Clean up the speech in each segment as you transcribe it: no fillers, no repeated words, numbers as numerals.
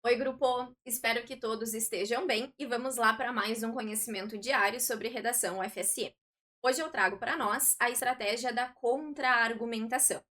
Oi, grupo! Espero que todos estejam bem e vamos lá para mais um conhecimento diário sobre redação UFSM. Hoje eu trago para nós a estratégia da contra-argumentação.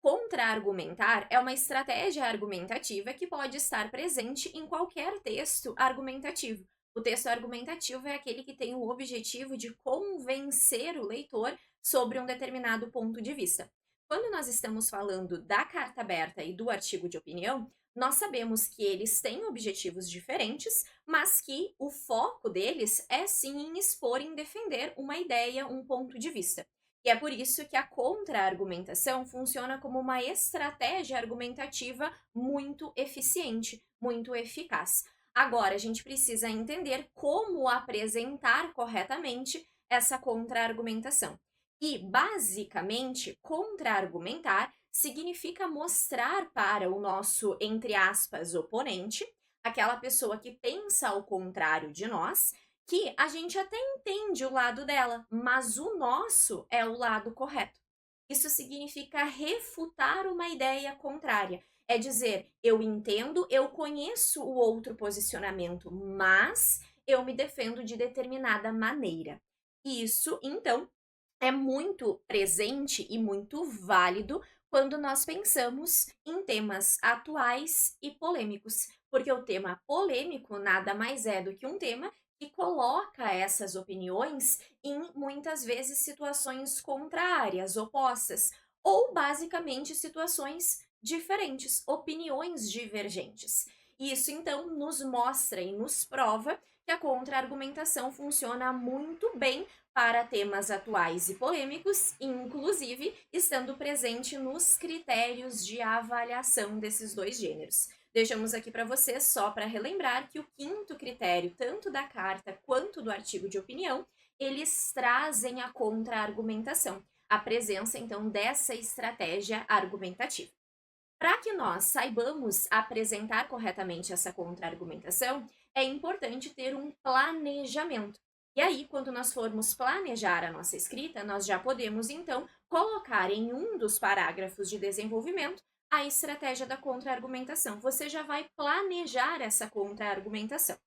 Contra-argumentar é uma estratégia argumentativa que pode estar presente em qualquer texto argumentativo. O texto argumentativo é aquele que tem o objetivo de convencer o leitor sobre um determinado ponto de vista. Quando nós estamos falando da carta aberta e do artigo de opinião, nós sabemos que eles têm objetivos diferentes, mas que o foco deles é sim em expor, em defender uma ideia, um ponto de vista. E é por isso que a contra-argumentação funciona como uma estratégia argumentativa muito eficiente, muito eficaz. Agora, a gente precisa entender como apresentar corretamente essa contra-argumentação. E, basicamente, contra-argumentar significa mostrar para o nosso, entre aspas, oponente, aquela pessoa que pensa ao contrário de nós, que a gente até entende o lado dela, mas o nosso é o lado correto. Isso significa refutar uma ideia contrária. É dizer, eu entendo, eu conheço o outro posicionamento, mas eu me defendo de determinada maneira. Isso, então, é muito presente e muito válido quando nós pensamos em temas atuais e polêmicos, porque o tema polêmico nada mais é do que um tema que coloca essas opiniões em muitas vezes situações contrárias, opostas, ou basicamente situações diferentes, opiniões divergentes. Isso então nos mostra e nos prova que a contra-argumentação funciona muito bem para temas atuais e polêmicos, inclusive estando presente nos critérios de avaliação desses dois gêneros. Deixamos aqui para você só para relembrar que o quinto critério, tanto da carta quanto do artigo de opinião, eles trazem a contra-argumentação, a presença então dessa estratégia argumentativa. Para que nós saibamos apresentar corretamente essa contra-argumentação, é importante ter um planejamento. E aí, quando nós formos planejar a nossa escrita, nós já podemos então colocar em um dos parágrafos de desenvolvimento a estratégia da contra-argumentação. Você já vai planejar essa contra-argumentação.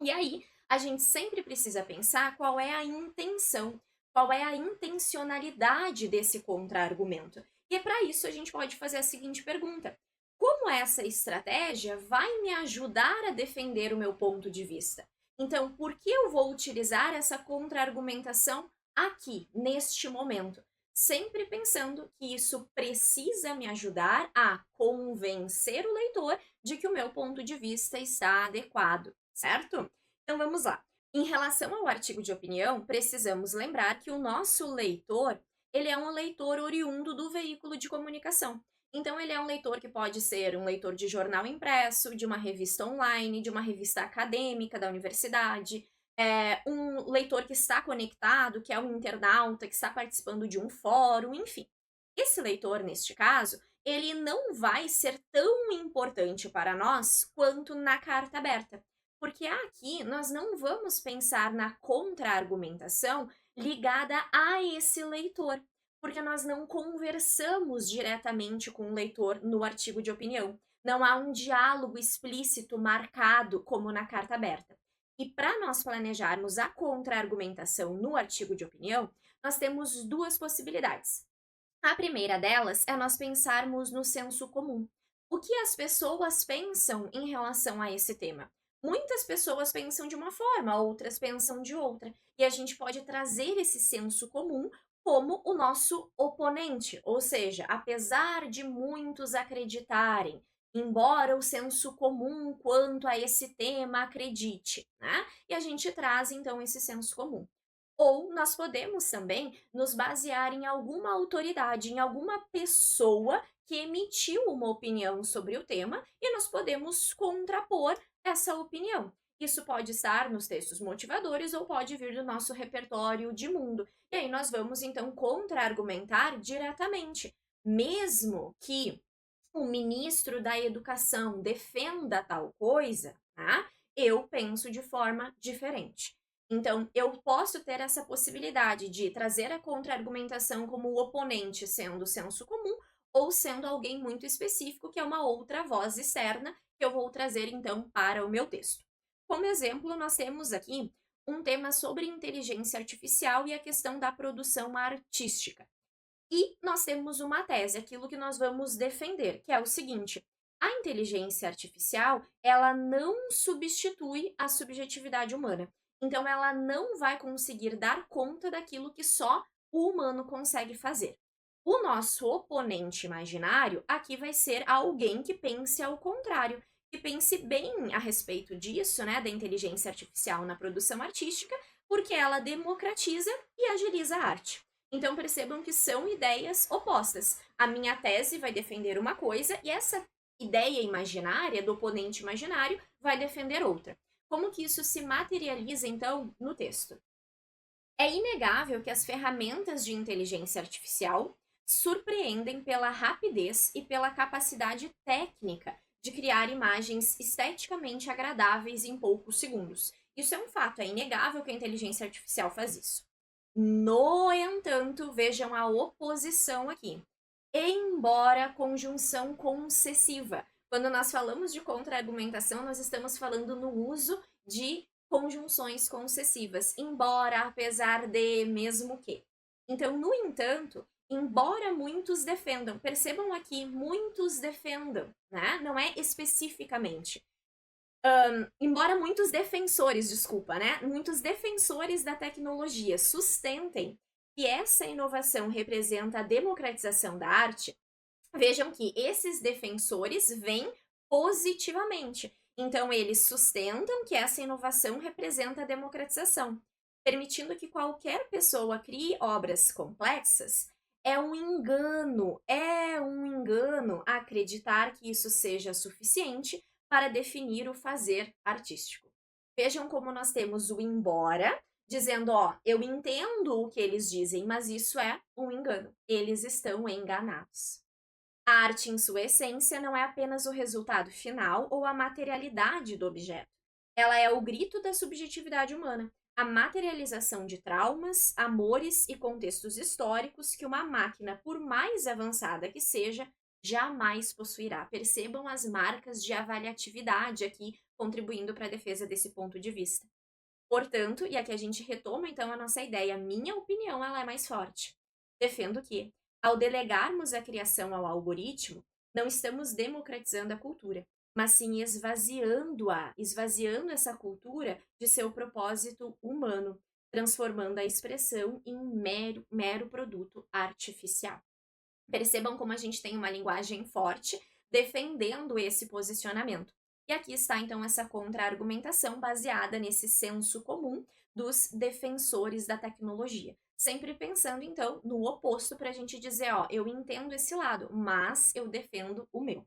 E aí, a gente sempre precisa pensar qual é a intenção, qual é a intencionalidade desse contra-argumento. E é para isso a gente pode fazer a seguinte pergunta: como essa estratégia vai me ajudar a defender o meu ponto de vista? Então, por que eu vou utilizar essa contra-argumentação aqui, neste momento? Sempre pensando que isso precisa me ajudar a convencer o leitor de que o meu ponto de vista está adequado, certo? Então vamos lá. Em relação ao artigo de opinião, precisamos lembrar que o nosso leitor, ele é um leitor oriundo do veículo de comunicação. Então ele é um leitor que pode ser um leitor de jornal impresso, de uma revista online, de uma revista acadêmica da universidade, um leitor que está conectado, que é um internauta, que está participando de um fórum, enfim. Esse leitor, neste caso, ele não vai ser tão importante para nós quanto na carta aberta. Porque aqui nós não vamos pensar na contra-argumentação ligada a esse leitor, porque nós não conversamos diretamente com o leitor no artigo de opinião. Não há um diálogo explícito marcado como na carta aberta. E para nós planejarmos a contra-argumentação no artigo de opinião, nós temos duas possibilidades. A primeira delas é nós pensarmos no senso comum. O que as pessoas pensam em relação a esse tema? Muitas pessoas pensam de uma forma, outras pensam de outra. E a gente pode trazer esse senso comum como o nosso oponente. Ou seja, apesar de muitos acreditarem, embora o senso comum quanto a esse tema acredite, né? E a gente traz então esse senso comum. Ou nós podemos também nos basear em alguma autoridade, em alguma pessoa que emitiu uma opinião sobre o tema e nós podemos contrapor essa opinião. Isso pode estar nos textos motivadores ou pode vir do nosso repertório de mundo. E aí nós vamos então contra-argumentar diretamente. Mesmo que o ministro da Educação defenda tal coisa, tá? Eu penso de forma diferente. Então, eu posso ter essa possibilidade de trazer a contra-argumentação como o oponente sendo o senso comum ou sendo alguém muito específico, que é uma outra voz externa, que eu vou trazer então para o meu texto. Como exemplo, nós temos aqui um tema sobre inteligência artificial e a questão da produção artística. E nós temos uma tese, aquilo que nós vamos defender, que é o seguinte: a inteligência artificial, ela não substitui a subjetividade humana. Então ela não vai conseguir dar conta daquilo que só o humano consegue fazer. O nosso oponente imaginário aqui vai ser alguém que pense ao contrário, que pense bem a respeito disso, né, da inteligência artificial na produção artística, porque ela democratiza e agiliza a arte. Então percebam que são ideias opostas. A minha tese vai defender uma coisa e essa ideia imaginária do oponente imaginário vai defender outra. Como que isso se materializa então no texto? É inegável que as ferramentas de inteligência artificial surpreendem pela rapidez e pela capacidade técnica de criar imagens esteticamente agradáveis em poucos segundos. Isso é um fato, é inegável que a inteligência artificial faz isso. No entanto, vejam a oposição aqui. Embora conjunção concessiva. Quando nós falamos de contra-argumentação, nós estamos falando no uso de conjunções concessivas. Embora, apesar de, mesmo que. Então, no entanto, embora muitos defendam, percebam aqui, muitos defendam, né? Não é especificamente. Embora muitos defensores, desculpa, né? Muitos defensores da tecnologia sustentem que essa inovação representa a democratização da arte, vejam que esses defensores vêm positivamente. Então, eles sustentam que essa inovação representa a democratização, permitindo que qualquer pessoa crie obras complexas. É um engano acreditar que isso seja suficiente para definir o fazer artístico. Vejam como nós temos o embora, dizendo, ó, eu entendo o que eles dizem, mas isso é um engano. Eles estão enganados. A arte, em sua essência, não é apenas o resultado final ou a materialidade do objeto. Ela é o grito da subjetividade humana, a materialização de traumas, amores e contextos históricos que uma máquina, por mais avançada que seja, jamais possuirá. Percebam as marcas de avaliatividade aqui, contribuindo para a defesa desse ponto de vista. Portanto, e aqui a gente retoma então a nossa ideia, minha opinião ela é mais forte. Defendo que, ao delegarmos a criação ao algoritmo, não estamos democratizando a cultura, mas sim esvaziando essa cultura de seu propósito humano, transformando a expressão em um mero produto artificial. Percebam como a gente tem uma linguagem forte defendendo esse posicionamento. E aqui está então essa contra-argumentação baseada nesse senso comum dos defensores da tecnologia. Sempre pensando então no oposto para a gente dizer, ó, eu entendo esse lado, mas eu defendo o meu.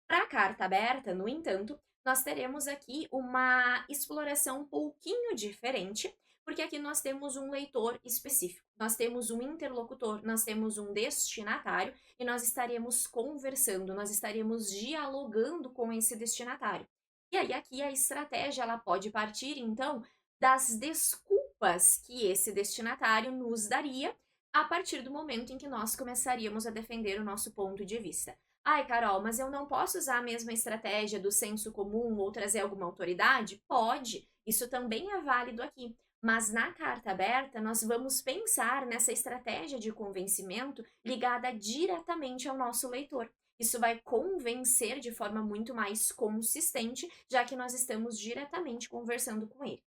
Para a carta aberta, no entanto, nós teremos aqui uma exploração um pouquinho diferente, porque aqui nós temos um leitor específico, nós temos um interlocutor, nós temos um destinatário e nós estaremos conversando, nós estaremos dialogando com esse destinatário. E aí aqui a estratégia ela pode partir então das desculpas que esse destinatário nos daria a partir do momento em que nós começaríamos a defender o nosso ponto de vista. Ai, Carol, mas eu não posso usar a mesma estratégia do senso comum ou trazer alguma autoridade? Pode, isso também é válido aqui. Mas na carta aberta, nós vamos pensar nessa estratégia de convencimento ligada diretamente ao nosso leitor. Isso vai convencer de forma muito mais consistente, já que nós estamos diretamente conversando com ele.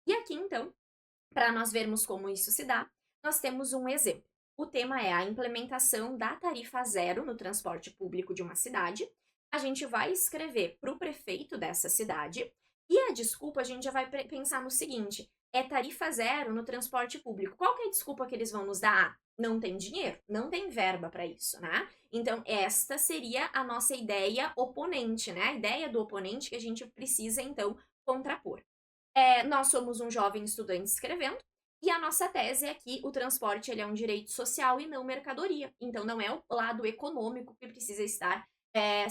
E aqui, então, para nós vermos como isso se dá, nós temos um exemplo. O tema é a implementação da tarifa zero no transporte público de uma cidade. A gente vai escrever para o prefeito dessa cidade e a desculpa a gente já vai pensar no seguinte: é tarifa zero no transporte público. Qual que é a desculpa que eles vão nos dar? Ah, não tem dinheiro, não tem verba para isso, né? Então, esta seria a nossa ideia oponente, né? A ideia do oponente que a gente precisa, então, contrapor. Nós somos um jovem estudante escrevendo, e a nossa tese é que o transporte ele é um direito social e não mercadoria. Então, não é o lado econômico que precisa estar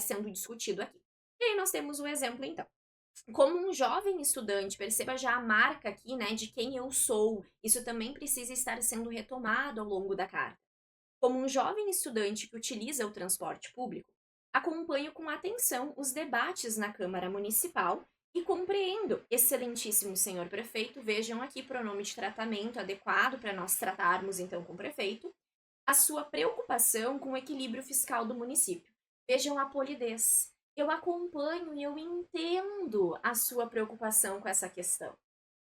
sendo discutido aqui. E aí nós temos um exemplo, então. Como um jovem estudante, perceba já a marca aqui, né, de quem eu sou. Isso também precisa estar sendo retomado ao longo da carta. Como um jovem estudante que utiliza o transporte público, Acompanho com atenção os debates na Câmara Municipal e compreendo, excelentíssimo senhor prefeito, vejam aqui pronome de tratamento adequado para nós tratarmos então com o prefeito, a sua preocupação com o equilíbrio fiscal do município. Vejam a polidez. Eu acompanho e eu entendo a sua preocupação com essa questão.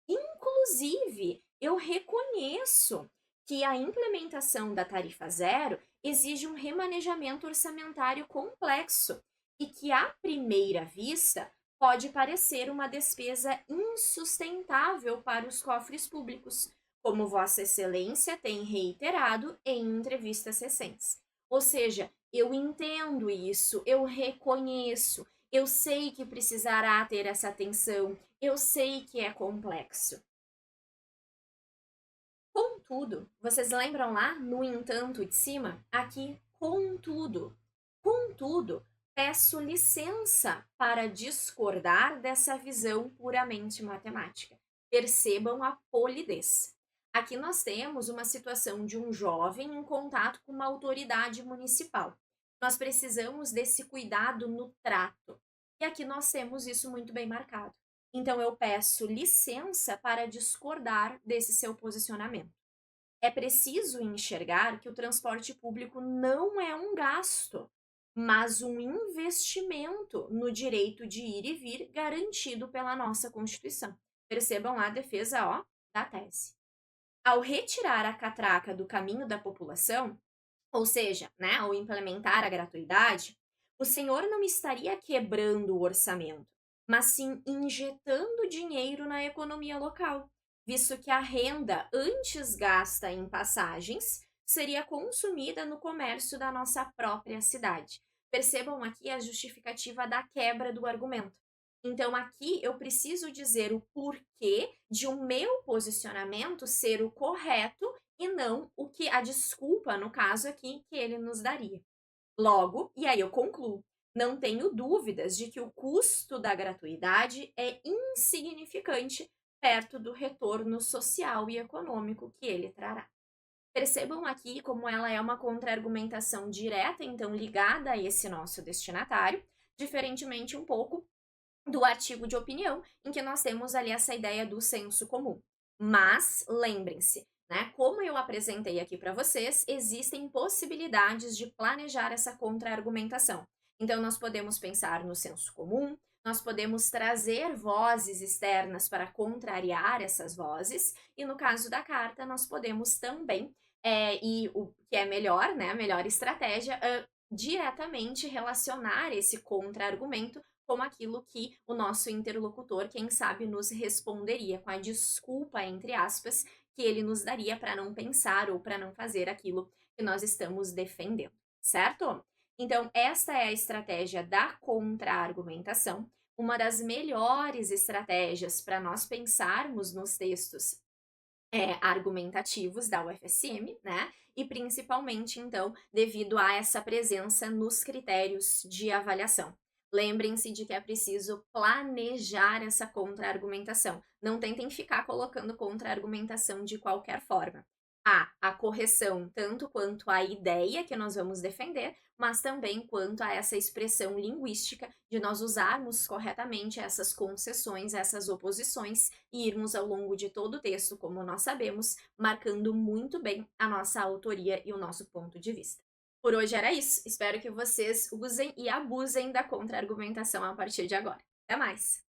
Inclusive, eu reconheço que a implementação da tarifa zero exige um remanejamento orçamentário complexo e que, à primeira vista, pode parecer uma despesa insustentável para os cofres públicos, como Vossa Excelência tem reiterado em entrevistas recentes. Ou seja, eu entendo isso, eu reconheço, eu sei que precisará ter essa atenção, eu sei que é complexo. Contudo, vocês lembram lá no entanto de cima? Aqui, contudo, peço licença para discordar dessa visão puramente matemática. Percebam a polidez. Aqui nós temos uma situação de um jovem em contato com uma autoridade municipal. Nós precisamos desse cuidado no trato. E aqui nós temos isso muito bem marcado. Então eu peço licença para discordar desse seu posicionamento. É preciso enxergar que o transporte público não é um gasto, mas um investimento no direito de ir e vir garantido pela nossa Constituição. Percebam lá a defesa, da tese. Ao retirar a catraca do caminho da população, ou seja, ao implementar a gratuidade, o senhor não estaria quebrando o orçamento, mas sim injetando dinheiro na economia local, visto que a renda antes gasta em passagens seria consumida no comércio da nossa própria cidade. Percebam aqui a justificativa da quebra do argumento. Então, aqui eu preciso dizer o porquê de o meu posicionamento ser o correto e não o que a desculpa, no caso aqui, que ele nos daria. Logo, e aí eu concluo, não tenho dúvidas de que o custo da gratuidade é insignificante perto do retorno social e econômico que ele trará. Percebam aqui como ela é uma contra-argumentação direta, então ligada a esse nosso destinatário, diferentemente um pouco do artigo de opinião, em que nós temos ali essa ideia do senso comum. Mas, lembrem-se, como eu apresentei aqui para vocês, existem possibilidades de planejar essa contra-argumentação. Então, nós podemos pensar no senso comum, nós podemos trazer vozes externas para contrariar essas vozes, e no caso da carta, nós podemos também, e o que é melhor, a melhor estratégia, diretamente relacionar esse contra-argumento como aquilo que o nosso interlocutor, quem sabe, nos responderia, com a desculpa, entre aspas, que ele nos daria para não pensar ou para não fazer aquilo que nós estamos defendendo, certo? Então, esta é a estratégia da contra-argumentação, uma das melhores estratégias para nós pensarmos nos textos argumentativos da UFSM, E principalmente, então, devido a essa presença nos critérios de avaliação. Lembrem-se de que é preciso planejar essa contra-argumentação. Não tentem ficar colocando contra-argumentação de qualquer forma. Há a correção tanto quanto à ideia que nós vamos defender, mas também quanto a essa expressão linguística de nós usarmos corretamente essas concessões, essas oposições e irmos ao longo de todo o texto, como nós sabemos, marcando muito bem a nossa autoria e o nosso ponto de vista. Por hoje era isso. Espero que vocês usem e abusem da contra-argumentação a partir de agora. Até mais!